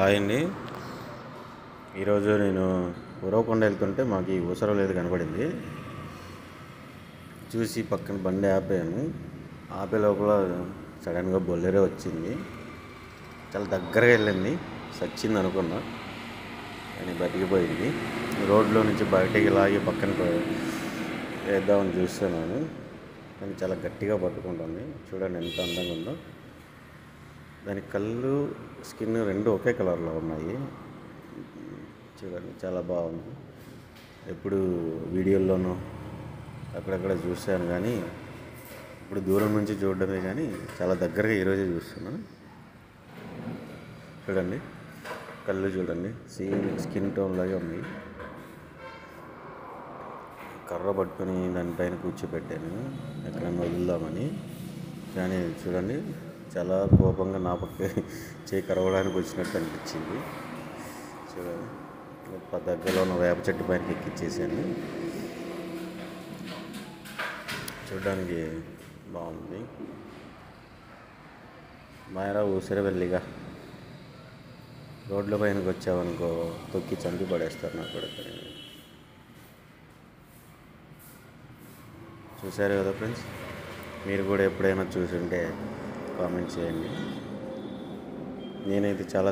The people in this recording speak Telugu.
హాయ్ అండి. ఈరోజు నేను ఉరవకొండ వెళ్తుంటే మాకు ఈ ఊసరవెల్లి ఏదో కనపడింది. చూసి పక్కన బండి ఆపాను. ఆపే లోపల సడన్గా బొల్లెరో వచ్చింది. చాలా దగ్గరగా వెళ్ళింది. సచ్చింది అనుకున్నా, కానీ బతికిపోయింది. రోడ్లో నుంచి బయటికి లాగి పక్కన వేద్దామని చూస్తున్నాను, కానీ చాలా గట్టిగా పట్టుకుంటుంది. చూడండి ఎంత అందంగా ఉందో. దాని కళ్ళు, స్కిన్ రెండు ఒకే కలర్లో ఉన్నాయి. చూడండి చాలా బాగుంది. ఎప్పుడు వీడియోల్లోనూ అక్కడక్కడ చూశాను, కానీ ఇప్పుడు దూరం నుంచి చూడడమే, కానీ చాలా దగ్గరగా ఈరోజే చూస్తున్నాను. చూడండి కళ్ళు, చూడండి సేమ్ స్కిన్ టోన్ లాగే ఉంది. కర్ర పట్టుకొని దానిపైన కూర్చోబెట్టాను ఎక్కడన్నా వదులుదామని, కానీ చూడండి చాలా కోపంగా నా పక్క చేయి కరవడానికి వచ్చినట్టు అనిపించింది. చూడండి దగ్గరలో ఉన్న వేప చెట్టు పైన ఎక్కించేసాను. చూడడానికి బాగుంది. మాయరా ఊసరవెల్లిగా రోడ్ల పైనకి వచ్చావనుకో తొక్కి చంపి పడేస్తారు నా కొడుకుని. చూశారు కదా ఫ్రెండ్స్, మీరు కూడా ఎప్పుడైనా చూసుంటే కామెంట్ చేయండి. నేనైతే చాలా